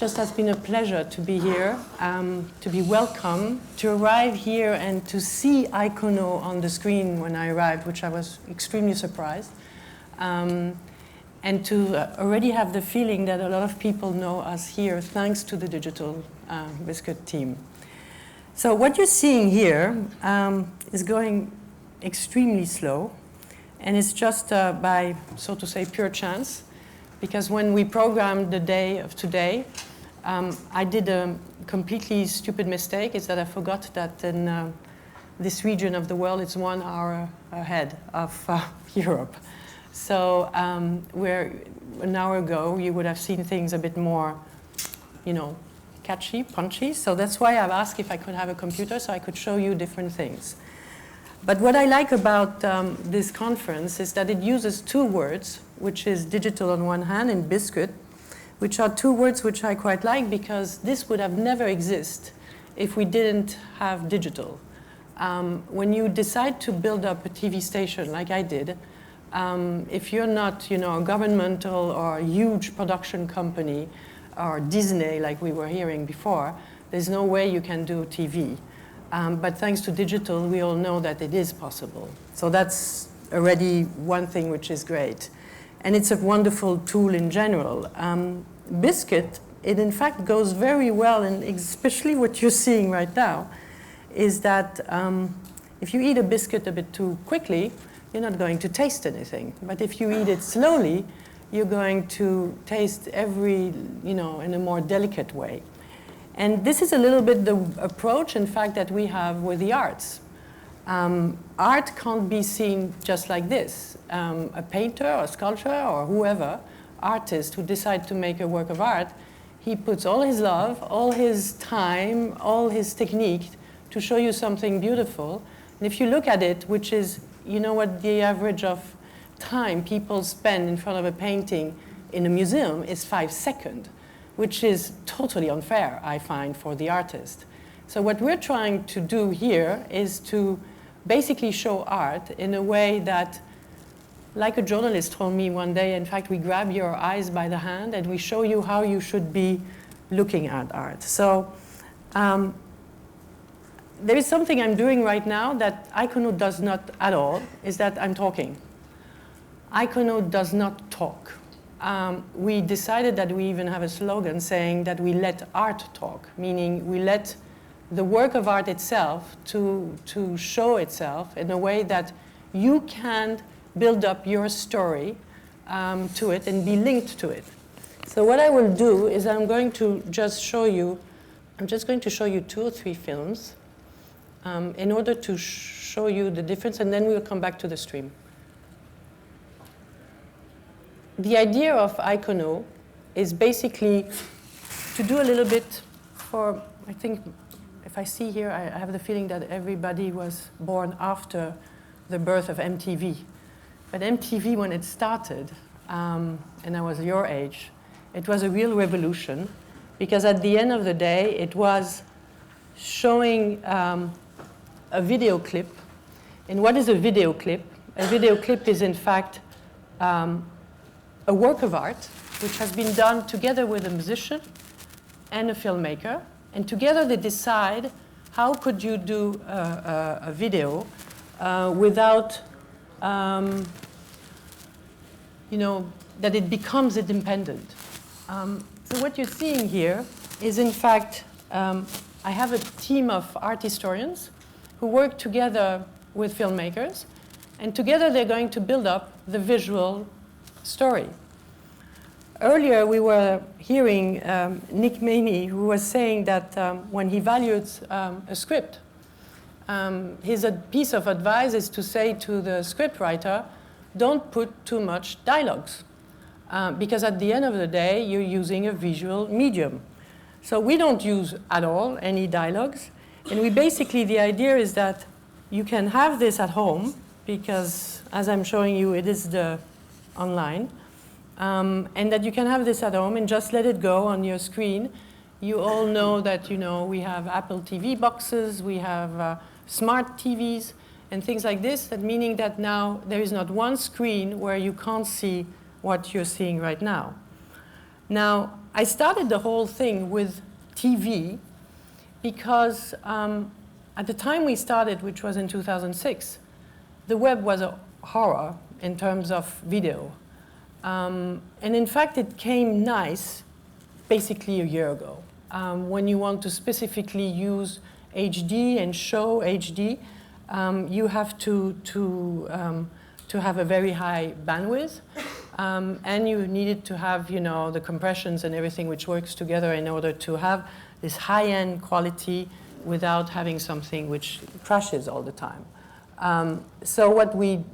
just has been a pleasure to be here, to be welcome, to arrive here and to see Ikono on the screen when I arrived, which I was extremely surprised. And to already have the feeling that a lot of people know us here thanks to the digital Biscuit team. So what you're seeing here is going extremely slow, and it's just by, so to say, pure chance, because when we programmed the day of today, I did a completely stupid mistake. Is that I forgot that in this region of the world, it's 1 hour ahead of Europe. So where an hour ago, you would have seen things a bit more, you know, catchy, punchy. So that's why I've asked if I could have a computer so I could show you different things. But what I like about this conference is that it uses 2 words, which is digital on one hand and Biscuit, which are 2 words which I quite like because this would have never existed if we didn't have digital. When you decide to build up a TV station like I did, if you're not, you know, a governmental or a huge production company or Disney like we were hearing before, there's no way you can do TV. But thanks to digital, we all know that it is possible. So that's already one thing which is great. And it's a wonderful tool in general. Biscuit, it in fact goes very well, and especially what you're seeing right now, is that if you eat a biscuit a bit too quickly, you're not going to taste anything. But if you eat it slowly, you're going to taste every, you know, in a more delicate way. And this is a little bit the approach, in fact, that we have with the arts. Art can't be seen just like this. A painter or sculptor or whoever, artist who decides to make a work of art, he puts all his love, all his time, all his technique to show you something beautiful. And if you look at it, which is, you know what the average of time people spend in front of a painting in a museum is 5 seconds, which is totally unfair, I find, for the artist. So what we're trying to do here is to basically show art in a way that, like a journalist told me one day, in fact, we grab your eyes by the hand and we show you how you should be looking at art. So there is something I'm doing right now that Ikono does not at all, is that I'm talking. Ikono does not talk. We decided that we even have a slogan saying that we let art talk, meaning we let the work of art itself to show itself in a way that you can build up your story to it and be linked to it. So what I will do is I'm going to just show you, I'm just going to show you 2 or 3 films in order to show you the difference, and then we'll come back to the stream. The idea of Ikono is basically to do a little bit for, I think, if I see here, I have the feeling that everybody was born after the birth of MTV. But MTV, when it started, and I was your age, it was a real revolution, because at the end of the day, it was showing a video clip. And what is a video clip? A video clip is, in fact, a work of art which has been done together with a musician and a filmmaker. And together they decide how could you do a video without, you know, that it becomes independent. So what you're seeing here is, in fact, I have a team of art historians who work together with filmmakers, and together they're going to build up the visual story. Earlier we were hearing Nick Maney, who was saying that when he values a script, his piece of advice is to say to the scriptwriter, don't put too much dialogues, because at the end of the day you're using a visual medium. So we don't use at all any dialogues, and we basically, the idea is that you can have this at home, because as I'm showing you, it is the online, and that you can have this at home and just let it go on your screen. You all know that, you know, we have Apple TV boxes, we have smart TVs and things like this, that meaning that now there is not one screen where you can't see what you're seeing right now. Now, I started the whole thing with TV because at the time we started, which was in 2006, the web was a horror in terms of video. And in fact, it came nice basically a year ago. When you want to specifically use HD and show HD, you have to have a very high bandwidth. And you needed to have, the compressions and everything which works together in order to have this high-end quality without having something which crashes all the time. So what we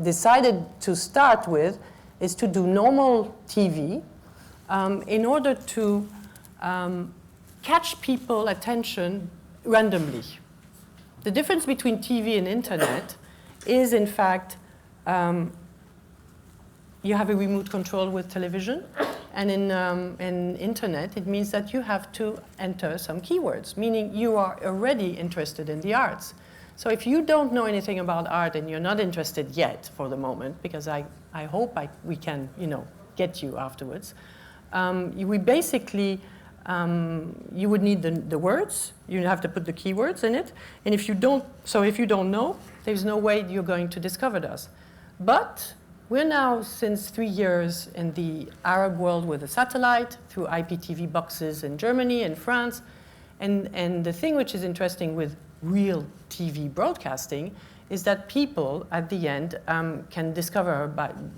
decided to start with is to do normal TV in order to catch people's attention randomly. The difference between TV and internet is, in fact, you have a remote control with television, and in internet, it means that you have to enter some keywords, meaning you are already interested in the arts. So if you don't know anything about art and you're not interested yet for the moment, because I hope we can, get you afterwards, we basically, you would need the words, you have to put the keywords in it, and if you don't know, there's no way you're going to discover us. But we're now, since 3 years, in the Arab world with a satellite, through IPTV boxes in Germany and France, and the thing which is interesting with real TV broadcasting is that people, at the end, can discover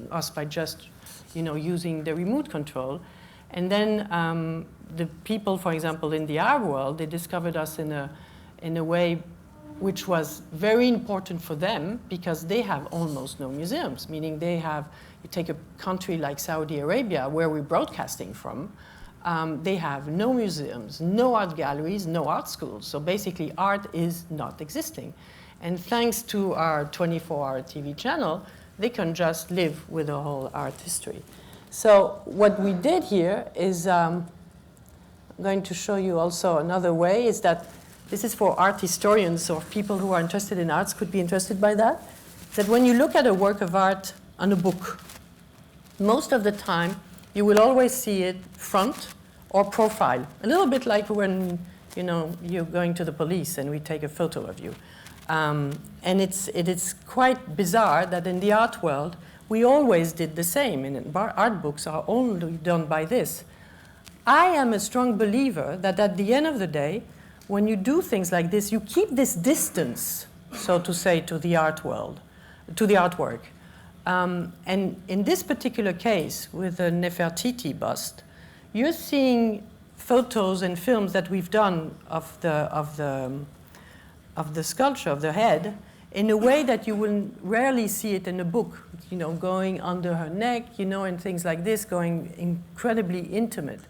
us by just, using the remote control. And then the people, for example, in the Arab world, they discovered us in a way which was very important for them because they have almost no museums, meaning you take a country like Saudi Arabia, where we're broadcasting from, they have no museums, no art galleries, no art schools. So basically, art is not existing. And thanks to our 24-hour TV channel, they can just live with the whole art history. So what we did here is, I'm going to show you also another way, is that this is for art historians or people who are interested in arts could be interested by that, that when you look at a work of art on a book, most of the time, you will always see it front or profile, a little bit like when you're going to the police and we take a photo of you. And it is quite bizarre that in the art world, we always did the same, and art books are only done by this. I am a strong believer that at the end of the day, when you do things like this, you keep this distance, so to say, to the art world, to the artwork. And in this particular case, with the Nefertiti bust, you're seeing photos and films that we've done of the sculpture, of the head, in a way that you will rarely see it in a book, going under her neck, and things like this, going incredibly intimate.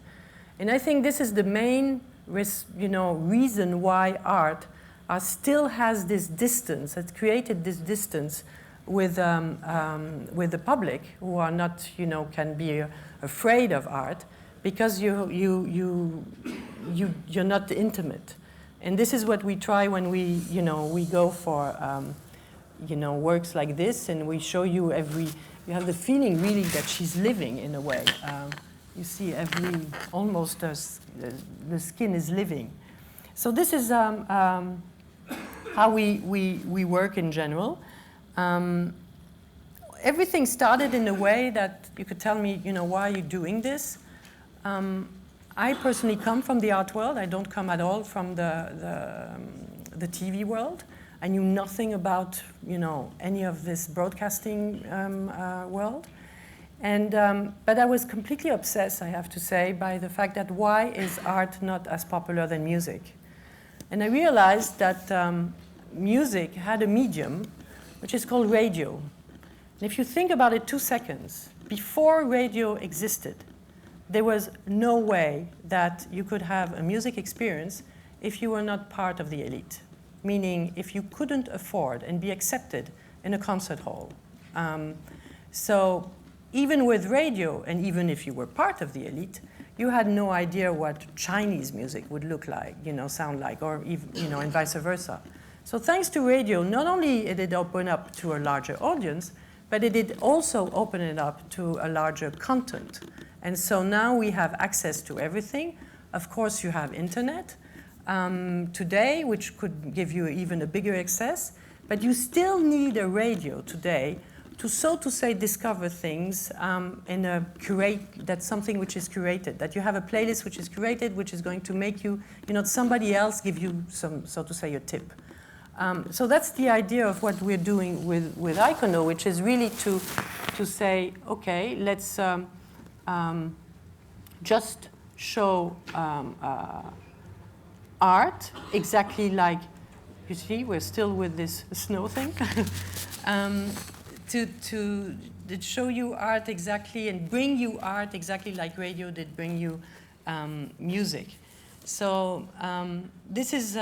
And I think this is the main reason why art still has this distance, has created this distance with the public who are not, can be afraid of art because you're not intimate. And this is what we try when we go for, works like this, and we show you you have the feeling really that she's living in a way. You see almost the skin is living. So this is how we work in general. Everything started in a way that you could tell me, why are you doing this? I personally come from the art world. I don't come at all from the TV world. I knew nothing about, any of this broadcasting world. But I was completely obsessed, I have to say, by the fact that why is art not as popular than music? And I realized that music had a medium which is called radio. And if you think about it 2 seconds, before radio existed, there was no way that you could have a music experience if you were not part of the elite, meaning if you couldn't afford and be accepted in a concert hall. So even with radio, and even if you were part of the elite, you had no idea what Chinese music would look like, sound like, or even, and vice versa. So thanks to radio, not only did it open up to a larger audience, but it did also open it up to a larger content. And so now we have access to everything. Of course, you have internet today, which could give you even a bigger access, but you still need a radio today to, so to say, discover things in a that's something which is curated, that you have a playlist which is curated, which is going to make you, somebody else give you some, so to say, a tip. So that's the idea of what we're doing with Ikono, which is really to say, okay, let's just show art exactly like, you see, we're still with this snow thing. To show you art exactly and bring you art exactly like radio did bring you music. So this is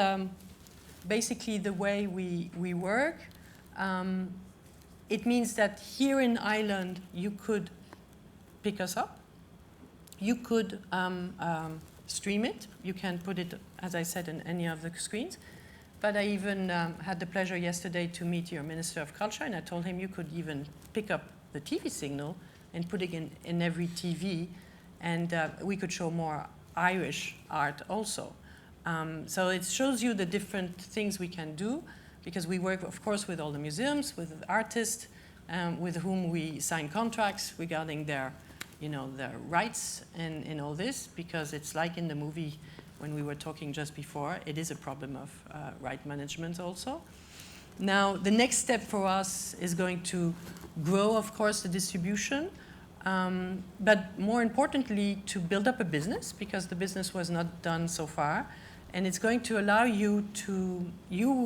basically the way we work. It means that here in Ireland you could pick us up. You could stream it. You can put it, as I said, in any of the screens. But I even had the pleasure yesterday to meet your Minister of Culture, and I told him you could even pick up the TV signal and put it in every TV, and we could show more Irish art also. So it shows you the different things we can do, because we work, of course, with all the museums, with artists, with whom we sign contracts regarding their rights and all this, because it's like in the movie when we were talking just before, it is a problem of right management also. Now, the next step for us is going to grow, of course, the distribution, but more importantly, to build up a business, because the business was not done so far. And it's going to allow you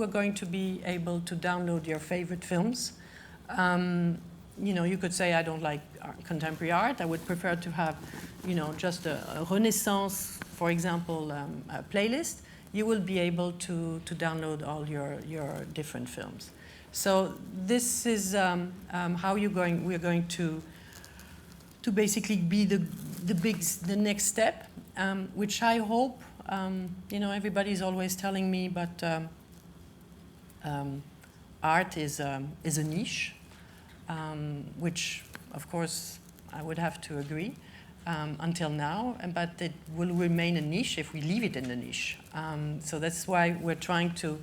are going to be able to download your favorite films. You could say, I don't like contemporary art. I would prefer to have, just a Renaissance, for example, a playlist. You will be able to download all your different films. So this is how we're going to basically be the next step, which I hope, everybody's always telling me, but art is a niche. Which, of course, I would have to agree until now, but it will remain a niche if we leave it in the niche. So that's why we're trying to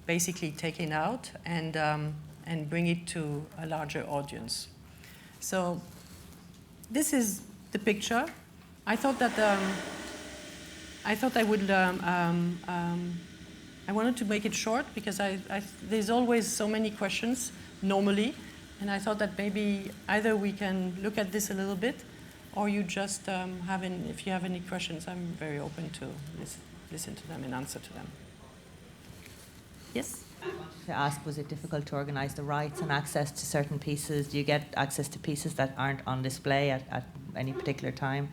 basically take it out and bring it to a larger audience. So this is the picture. I thought that I wanted to make it short because there's always so many questions normally. And I thought that maybe either we can look at this a little bit, or you just if you have any questions, I'm very open to listen to them and answer to them. Yes? I wanted to ask, was it difficult to organise the rights and access to certain pieces? Do you get access to pieces that aren't on display at any particular time?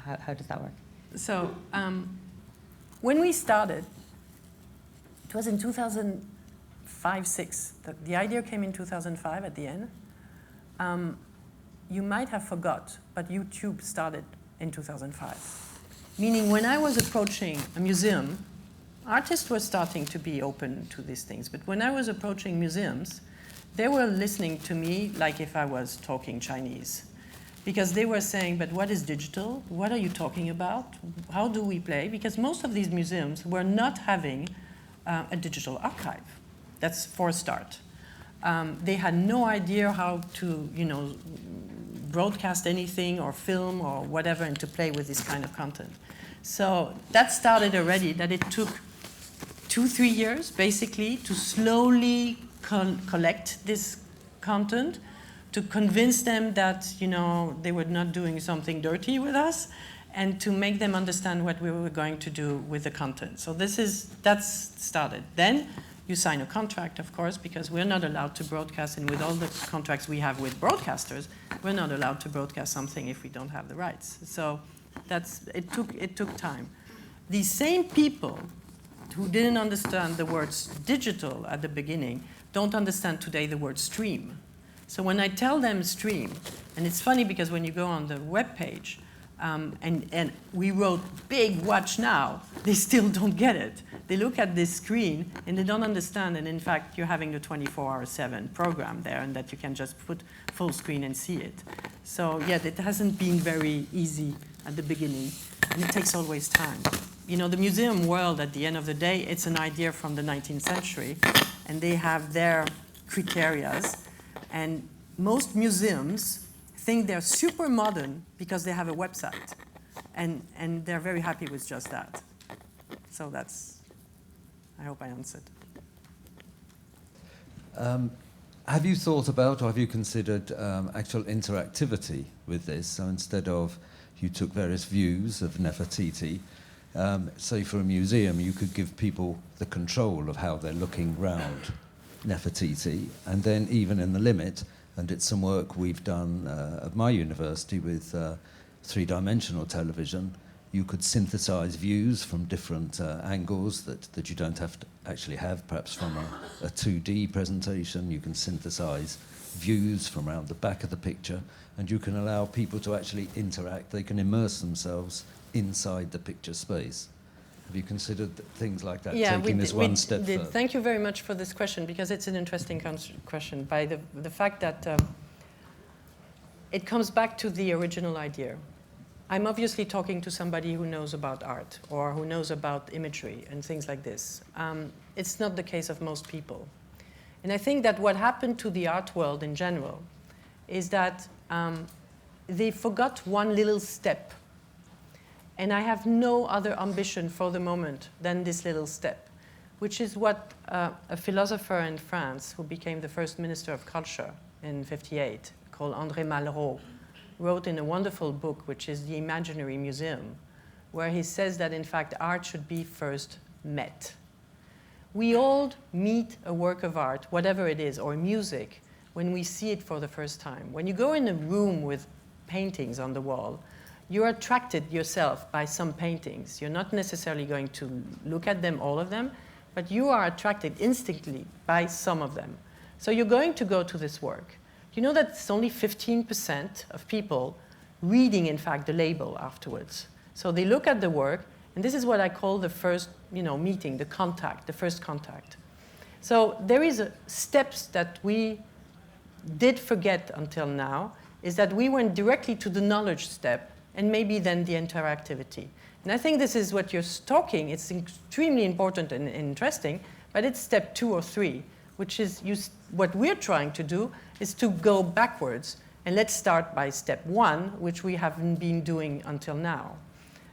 How does that work? So when we started, it was in 2005-06. The idea came in 2005 at the end. You might have forgot, but YouTube started in 2005. Meaning when I was approaching a museum, artists were starting to be open to these things. But when I was approaching museums, they were listening to me like if I was talking Chinese. Because they were saying, but what is digital? What are you talking about? How do we play? Because most of these museums were not having a digital archive. That's for a start. They had no idea how to, broadcast anything or film or whatever and to play with this kind of content. So that started already, that it took 2-3 years, basically, to slowly collect this content, to convince them that, they were not doing something dirty with us, and to make them understand what we were going to do with the content. So that's started. Then you sign a contract, of course, because we're not allowed to broadcast, and with all the contracts we have with broadcasters, we're not allowed to broadcast something if we don't have the rights. So it took time. These same people who didn't understand the words digital at the beginning don't understand today the word stream. So when I tell them stream, and it's funny because when you go on the web page And we wrote big watch now. They still don't get it. They look at this screen and they don't understand. And in fact, you're having the 24/7 program there, and that you can just put full screen and see it. So yeah, it hasn't been very easy at the beginning, and it takes always time. You know, the museum world, at the end of the day, it's an idea from the 19th century, and they have their criterias. And most museums think they're super modern because they have a website, and they're very happy with just that. So that's, I hope I answered. Have you thought about, or have you considered actual interactivity with this? So instead of, you took various views of Nefertiti, say for a museum, you could give people the control of how they're looking round Nefertiti, and then even in the limit, and it's some work we've done at my university with three-dimensional television, you could synthesize views from different angles that you don't have to actually have, perhaps from a 2D presentation. You can synthesize views from around the back of the picture, and you can allow people to actually interact. They can immerse themselves inside the picture space. Have you considered things like that, taking this one step further? Thank you very much for this question, because it's an interesting question, by the fact that it comes back to the original idea. I'm obviously talking to somebody who knows about art or who knows about imagery and things like this. It's not the case of most people. And I think that what happened to the art world in general is that they forgot one little step. And I have no other ambition for the moment than this little step, which is what a philosopher in France who became the first minister of culture in '58, called André Malraux, wrote in a wonderful book, which is The Imaginary Museum, where he says that, in fact, art should be first met. We all meet a work of art, whatever it is, or music, when we see it for the first time. When you go in a room with paintings on the wall, you're attracted yourself by some paintings. You're not necessarily going to look at them, all of them, but you are attracted instantly by some of them. So you're going to go to this work. You know that it's only 15% of people reading, in fact, the label afterwards. So they look at the work, and this is what I call the first, meeting, the contact, the first contact. So there is steps that we did forget until now, is that we went directly to the knowledge step, and maybe then the interactivity. And I think this is what you're talking. It's extremely important and interesting, but it's step 2 or 3, which is what we're trying to do is to go backwards. And let's start by step 1, which we haven't been doing until now.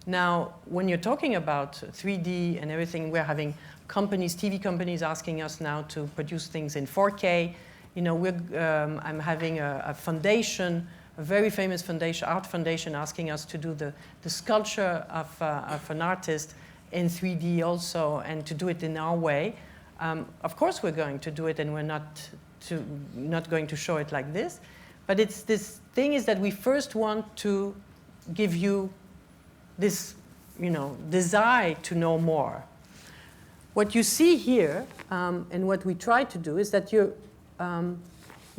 Now, when you're talking about 3D and everything, we're having companies, TV companies asking us now to produce things in 4K. I'm having a foundation, a very famous foundation, art foundation, asking us to do the sculpture of an artist in 3D also, and to do it in our way. Of course we're going to do it, and we're not going to show it like this. But it's this thing is that we first want to give you this, desire to know more. What you see here, and what we try to do, is that you're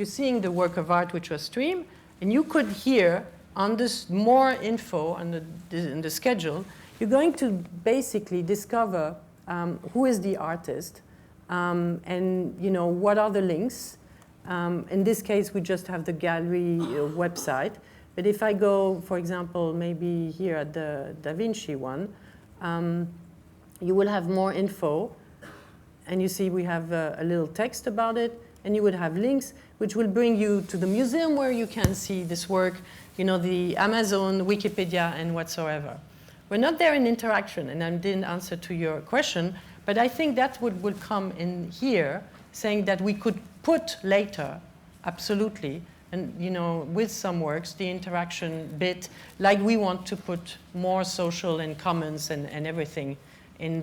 seeing the work of art which was streamed, and you could hear on this more info on the schedule, you're going to basically discover who is the artist, and what are the links. In this case, we just have the gallery website. But if I go, for example, maybe here at the Da Vinci one, you will have more info. And you see we have a little text about it. And you would have links which will bring you to the museum where you can see this work, the Amazon, Wikipedia, and whatsoever. We're not there in interaction, and I didn't answer to your question, but I think that would come in here, saying that we could put later, absolutely, and with some works, the interaction bit, like we want to put more social and comments and everything in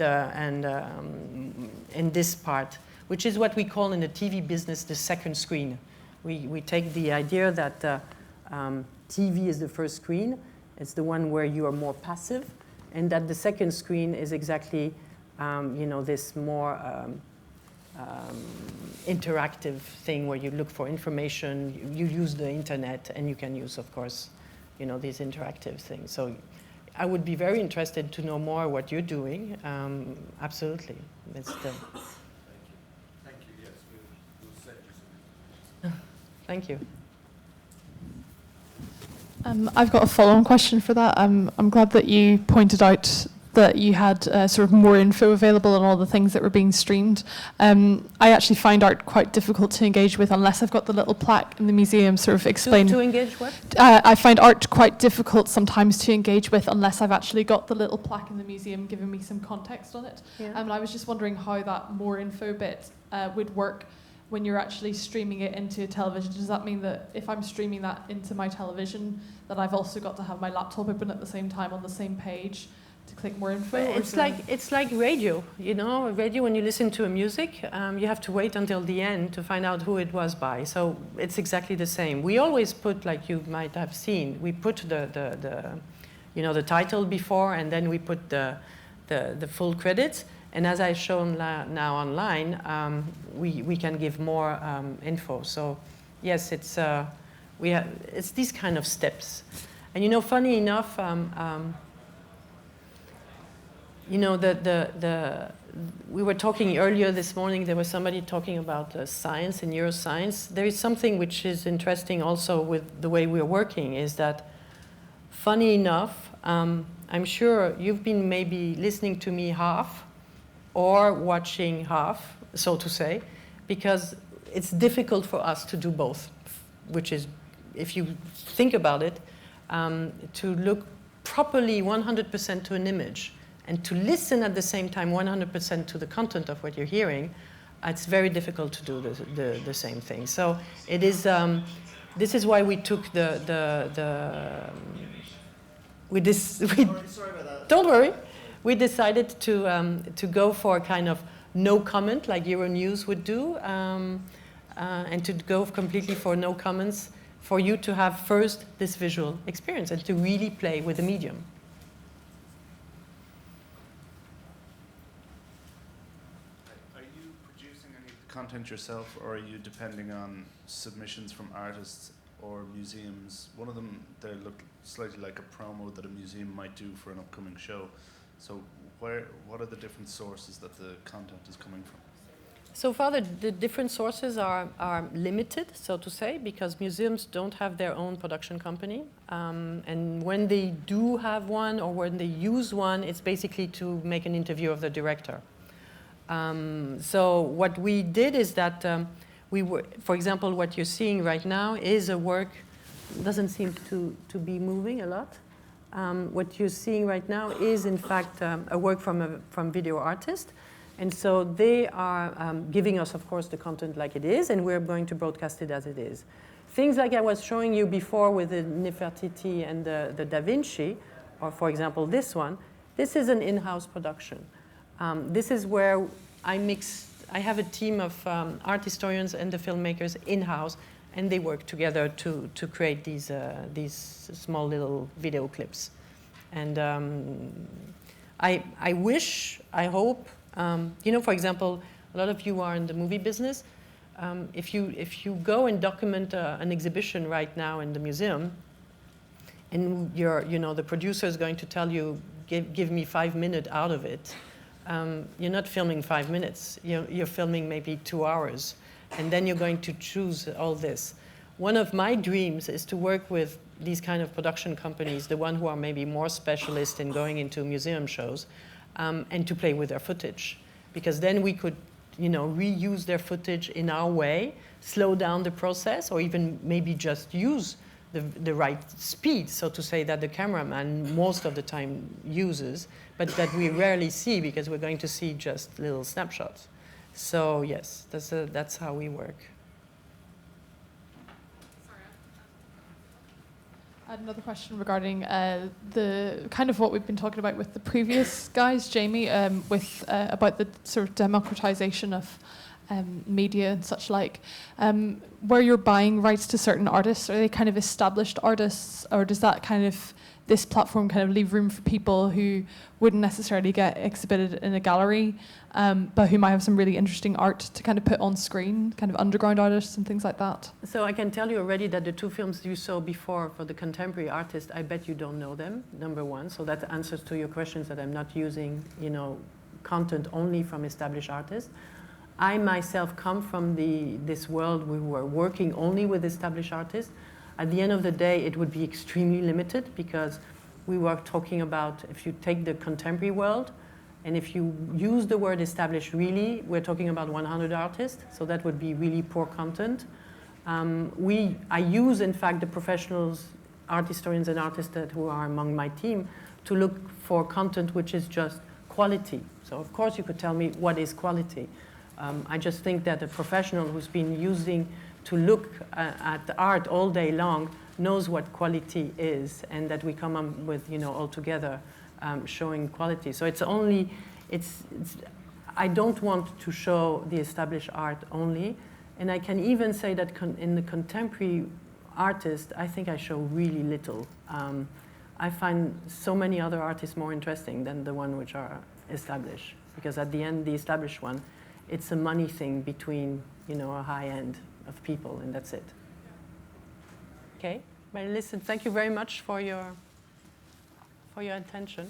this part, which is what we call in the TV business the second screen. We take the idea that TV is the first screen. It's the one where you are more passive, and that the second screen is exactly this more interactive thing where you look for information, you use the internet, and you can use, of course, you know, these interactive things. So I would be very interested to know more what you're doing. Absolutely. It's the Thank you. Yes, we'll send you some. Thank you. I've got a follow-on question for that. I'm glad that you pointed out that you had sort of more info available on all the things that were being streamed. I actually find art quite difficult to engage with unless I've got the little plaque in the museum sort of explain. To engage what? I find art quite difficult sometimes to engage with unless I've actually got the little plaque in the museum giving me some context on it. Yeah. And I was just wondering how that more info bit would work when you're actually streaming it into television. Does that mean that if I'm streaming that into my television, that I've also got to have my laptop open at the same time on the same page to click more info? It's like radio, you know. Radio, when you listen to a music, you have to wait until the end to find out who it was by. So it's exactly the same. We always put, like you might have seen, we put the you know, the title before, and then we put the full credits. And as I've shown now online, we can give more info. So yes, it's these kind of steps. And you know, funny enough, you know, we were talking earlier this morning, there was somebody talking about science and neuroscience. There is something which is interesting also with the way we're working, is that, funny enough, I'm sure you've been maybe listening to me half or watching half, so to say, because it's difficult for us to do both, which is, if you think about it, to look properly 100% to an image and to listen at the same time 100% to the content of what you're hearing, it's very difficult to do the same thing. So it is, this is why we took Sorry about that. Don't worry. We decided to go for a kind of no comment, like Euronews would do, and to go completely for no comments, for you to have first this visual experience and to really play with the medium. Are you producing any content yourself, or are you depending on submissions from artists or museums? One of them, they look slightly like a promo that a museum might do for an upcoming show. So what are the different sources that the content is coming from? So far, the different sources are limited, so to say, because museums don't have their own production company. And when they do have one, or when they use one, it's basically to make an interview of the director. So what we did is that we were, for example, what you're seeing right now is a work, doesn't seem to be moving a lot. What you're seeing right now is, in fact, a work from video artist. And so they are giving us, of course, the content like it is, and we're going to broadcast it as it is. Things like I was showing you before with the Nefertiti and the Da Vinci, or for example, this one, this is an in-house production. This is where I have a team of art historians and the filmmakers in-house, and they work together to create these small little video clips. And I wish, I hope, you know, for example, a lot of you are in the movie business. If you go and document an exhibition right now in the museum, and the producer is going to tell you, give me 5 minutes out of it, you're not filming 5 minutes. You're filming maybe 2 hours, and then you're going to choose all this. One of my dreams is to work with these kind of production companies, the one who are maybe more specialist in going into museum shows, and to play with their footage, because then we could, reuse their footage in our way, slow down the process, or even maybe just use the right speed, so to say, that the cameraman most of the time uses, but that we rarely see because we're going to see just little snapshots. So yes, that's how we work. I had another question regarding the kind of what we've been talking about with the previous guys, Jamie, with about the sort of democratization of media and such like. Where you're buying rights to certain artists, are they kind of established artists, or does that kind of this platform kind of leave room for people who wouldn't necessarily get exhibited in a gallery, but who might have some really interesting art to kind of put on screen, kind of underground artists and things like that? So I can tell you already that the two films you saw before for the contemporary artist, I bet you don't know them, number one. So that answers to your questions that I'm not using, you know, content only from established artists. I myself come from this world we were working only with established artists. At the end of the day, it would be extremely limited because we were talking about, if you take the contemporary world, and if you use the word established really, we're talking about 100 artists, so that would be really poor content. I use, in fact, the professionals, art historians and artists who are among my team to look for content which is just quality. So of course you could tell me what is quality. I just think that a professional who's been using to look at the art all day long knows what quality is, and that we come up with, you know, all together showing quality. So I don't want to show the established art only, and I can even say that in the contemporary artist, I think I show really little. I find so many other artists more interesting than the one which are established, because at the end, the established one, it's a money thing between, you know, a high end of people, and that's it. Okay, but listen, thank you very much for your attention.